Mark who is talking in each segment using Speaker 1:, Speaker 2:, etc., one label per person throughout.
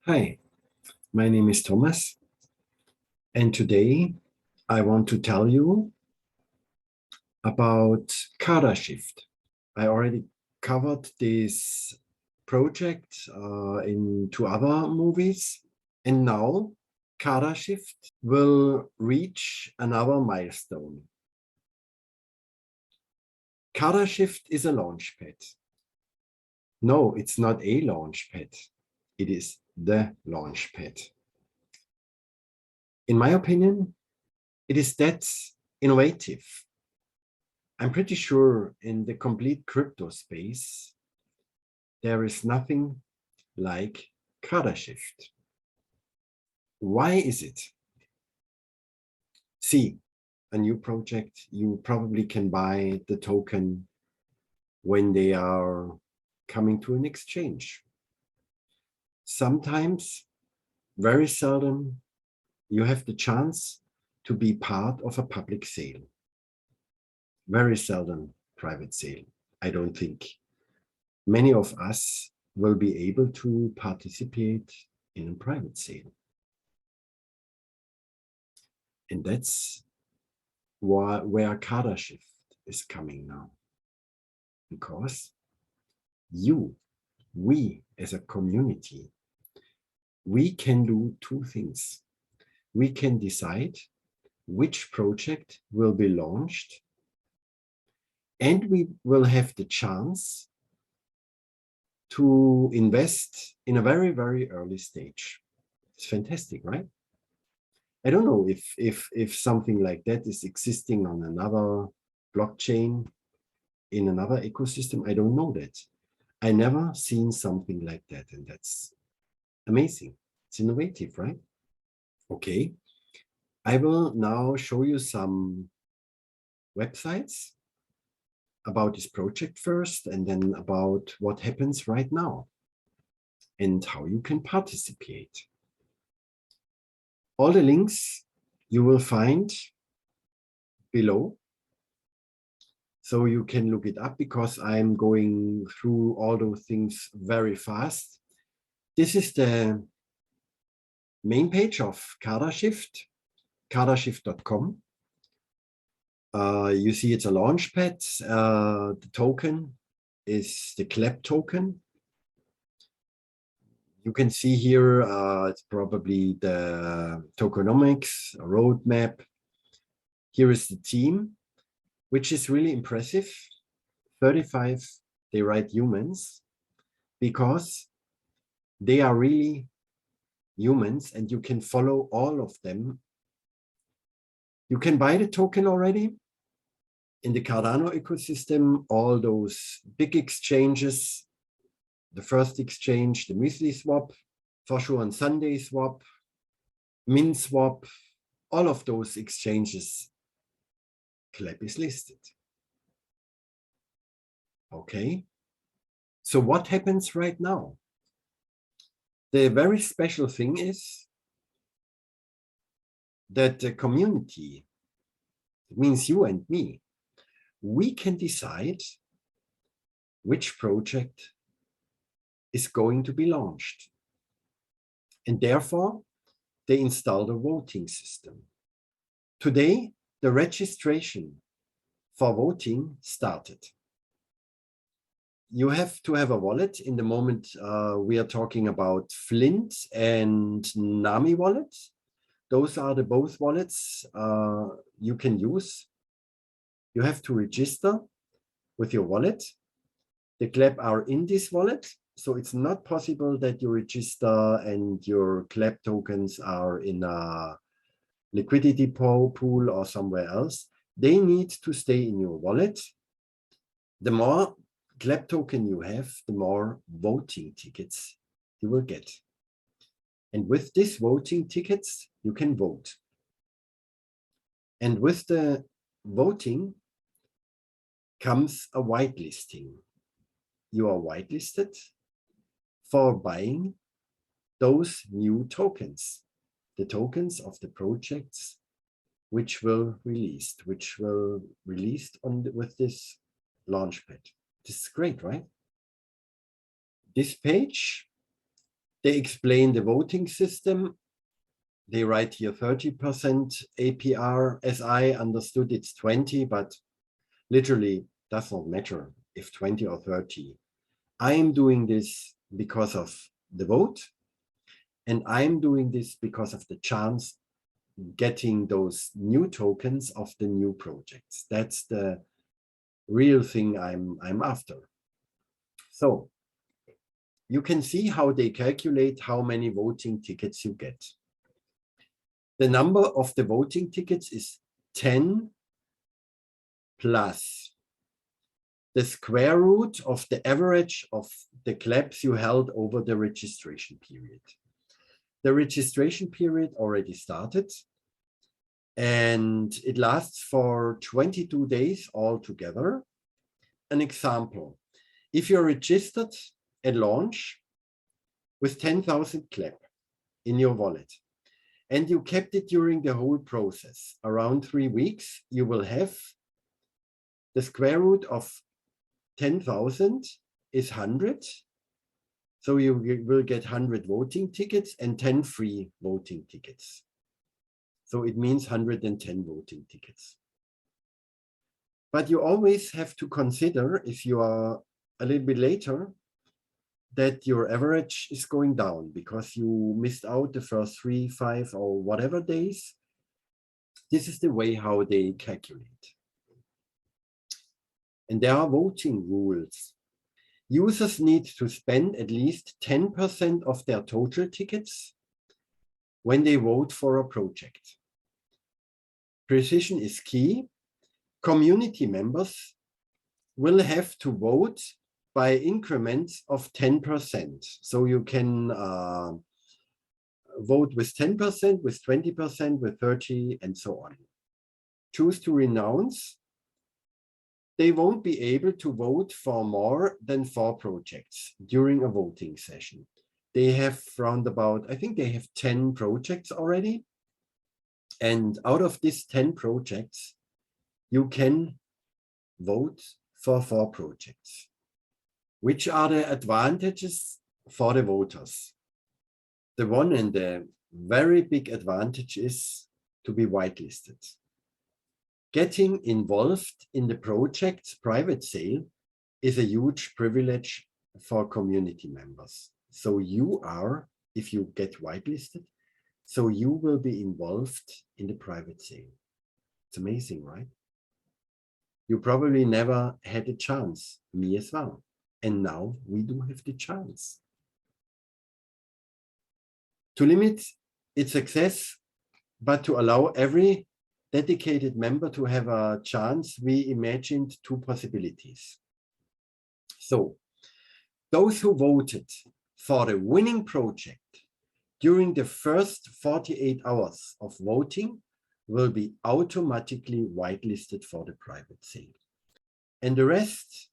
Speaker 1: Hi, my name is Thomas, and today I want to tell you about Cardashift. I already covered this project in two other movies, and now Cardashift will reach another milestone. Cardashift is a launchpad. No, it's not a launchpad. It is the launchpad. In my opinion, it is that innovative. I'm pretty sure in the complete crypto space, there is nothing like Cardashift. Why is it? See, a new project, you probably can buy the token when they are coming to an exchange. Sometimes, very seldom, you have the chance to be part of a public sale. Very seldom private sale, I don't think. Many of us will be able to participate in a private sale. And that's where Cardashift is coming now. Because we as a community, we can do two things. We can decide which project will be launched, and we will have the chance to invest in a very, very early stage. It's fantastic, right? I don't know if something like that is existing on another blockchain, in another ecosystem. I don't know that. I never seen something like that, and that's amazing. It's innovative, right? Okay, I will now show you some websites about this project first, and then about what happens right now and how you can participate. All the links you will find below, so you can look it up, because I'm going through all those things very fast. This is the main page of Cardashift, cardashift.com. You see it's a launchpad. The token is the CLEP token. You can see here, it's probably the tokenomics, a roadmap. Here is the team, which is really impressive. 35, they write humans, because they are really humans and you can follow all of them. You can buy the token already. In the Cardano ecosystem, all those big exchanges, the first exchange, the Muesli swap, for sure on Sunday swap, Min swap, all of those exchanges, CLEP is listed. Okay, so what happens right now? The very special thing is that the community, it means you and me, we can decide which project is going to be launched. And therefore, they installed a voting system. Today, the registration for voting started. You have to have a wallet. In the moment, we are talking about Flint and Nami wallet. Those are the both wallets you can use. You have to register with your wallet. The CLEP are in this wallet, so it's not possible that you register and your CLEP tokens are in a liquidity pool or somewhere else. They need to stay in your wallet. The more CLEP token you have, the more voting tickets you will get. And with these voting tickets, you can vote. And with the voting comes a whitelisting. You are whitelisted for buying those new tokens, the tokens of the projects which will released on with this launchpad. This is great, right? This page They explain the voting system. They write here 30% APR. As I understood, it's 20, but literally does not matter if 20 or 30. I am doing this because of the vote, and I'm doing this because of the chance getting those new tokens of the new projects. That's the real thing I'm after. So you can see how they calculate how many voting tickets you get. The number of the voting tickets is 10 plus the square root of the average of the claps you held over the registration period. The registration period already started, and it lasts for 22 days altogether. An example, if you're registered at launch with 10,000 clap in your wallet, and you kept it during the whole process, around 3 weeks, you will have the square root of 10,000 is 100. So you will get 100 voting tickets and 10 free voting tickets. So it means 110 voting tickets. But you always have to consider, if you are a little bit later, that your average is going down because you missed out the first 3, 5, or whatever days. This is the way how they calculate. And there are voting rules. Users need to spend at least 10% of their total tickets when they vote for a project. Precision is key. Community members will have to vote by increments of 10%. So you can vote with 10%, with 20%, with 30%, and so on. Choose to renounce. They won't be able to vote for more than 4 projects during a voting session. They have roundabout, I think they have 10 projects already. And out of these 10 projects, you can vote for 4 projects. Which are the advantages for the voters? The one and the very big advantage is to be whitelisted. Getting involved in the project's private sale is a huge privilege for community members. So you are, if you get whitelisted, so you will be involved in the private sale. It's amazing, right? You probably never had a chance, me as well. And now we do have the chance. To limit its success, but to allow every dedicated member to have a chance, we imagined 2 possibilities. So, those who voted for the winning project during the first 48 hours of voting will be automatically whitelisted for the private sale. And the rest,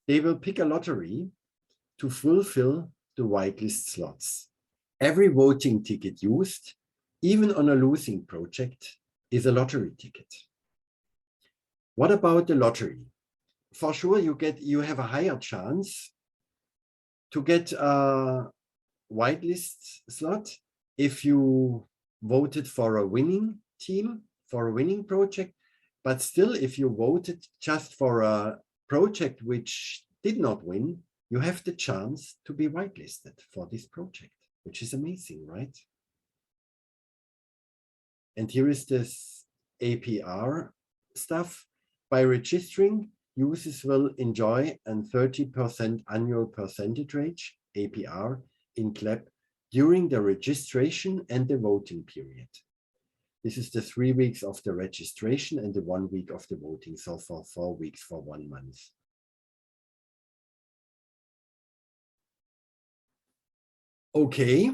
Speaker 1: they will pick a lottery to fulfill the whitelist slots. Every voting ticket used, even on a losing project, is a lottery ticket. What about the lottery? For sure, you have a higher chance to get a whitelist slot if you voted for a winning team, for a winning project. But still, if you voted just for a project which did not win, you have the chance to be whitelisted for this project, which is amazing, right? And here is this APR stuff. By registering, users will enjoy a 30% annual percentage rate, APR, in CLEP during the registration and the voting period. This is the 3 weeks of the registration and the 1 week of the voting. So for 4 weeks for 1 month. Okay,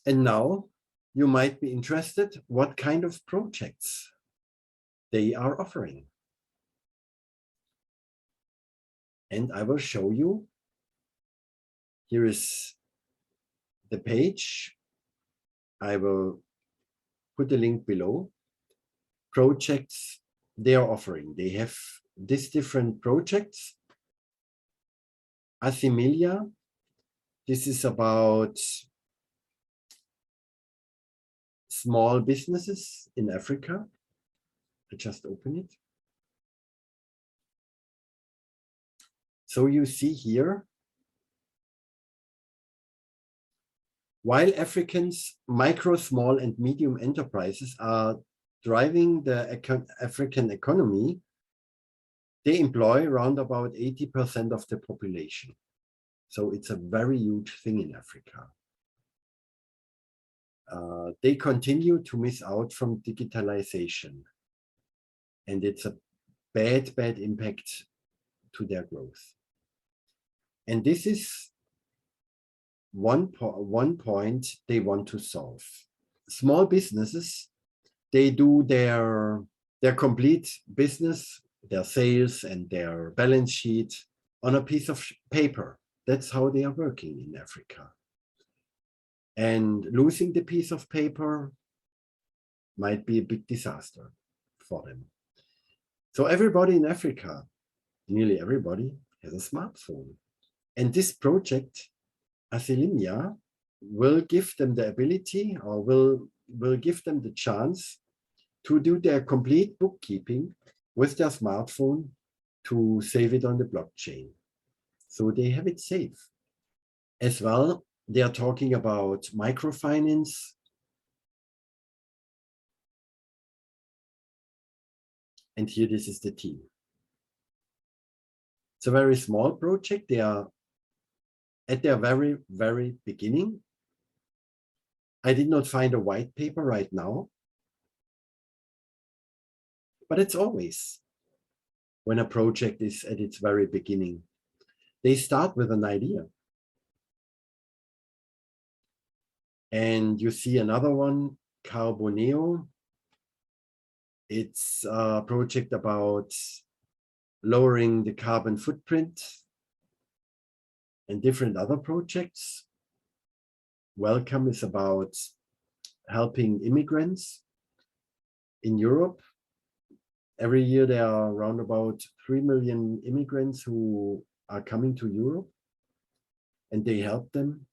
Speaker 1: and now you might be interested what kind of projects they are offering. And I will show you. Here is the page. I will put the link below. Projects they are offering. They have these different projects. Asilimia. This is about small businesses in Africa. I just open it. So you see here, while Africans, micro, small, and medium enterprises are driving the African economy, they employ around about 80% of the population. So it's a very huge thing in Africa. They continue to miss out from digitalization. And it's a bad impact to their growth. And this is one point they want to solve. Small businesses, they do their complete business, their sales and their balance sheet on a piece of paper. That's how they are working in Africa. And losing the piece of paper might be a big disaster for them. So everybody in Africa, nearly everybody, has a smartphone. And this project, Asilimia, will give them the ability, or will give them the chance to do their complete bookkeeping with their smartphone, to save it on the blockchain. So they have it safe. As well, they are talking about microfinance. And here, this is the team. It's a very small project. They are at their very beginning. I did not find a white paper right now. But it's always when a project is at its very beginning. They start with an idea. And you see another one, Carboneo. It's a project about lowering the carbon footprint, and different other projects. Welcome is about helping immigrants in Europe. Every year there are around about 3 million immigrants who are coming to Europe, and they help them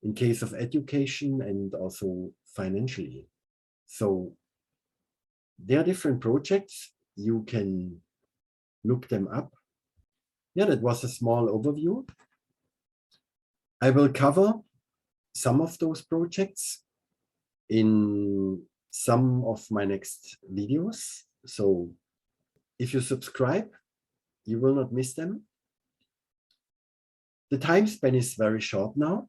Speaker 1: in case of education and also financially. So there are different projects. You can look them up. Yeah, that was a small overview. I will cover some of those projects in some of my next videos. So if you subscribe, you will not miss them. The time span is very short now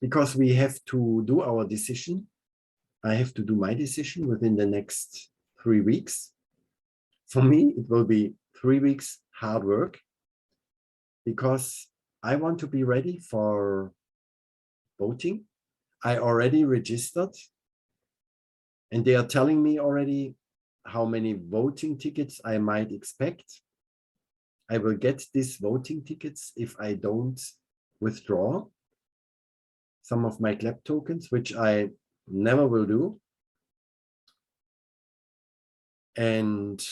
Speaker 1: because we have to do our decision. I have to do my decision within the next 3 weeks. For me, it will be 3 weeks hard work because I want to be ready for voting. I already registered, and they are telling me already how many voting tickets I might expect. I will get these voting tickets if I don't withdraw some of my CLEP tokens, which I never will do. And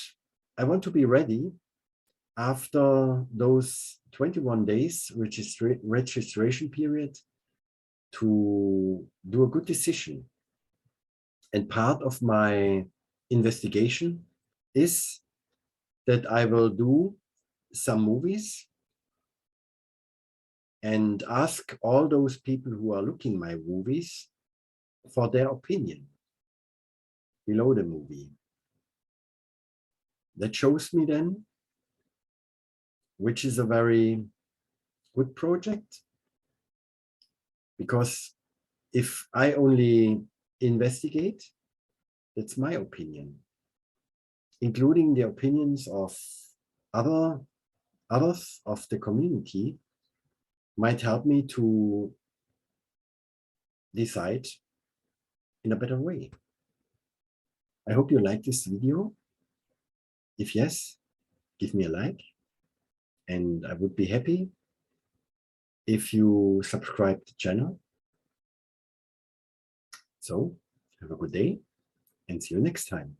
Speaker 1: I want to be ready after those 21 days, which is registration period, to do a good decision. And part of my investigation is that I will do some movies and ask all those people who are looking my movies for their opinion below the movie. That shows me then which is a very good project, because if I only investigate, that's my opinion, including the opinions of others of the community might help me to decide in a better way. I hope you like this video. If yes, give me a like, and I would be happy if you subscribe to the channel. So have a good day and see you next time.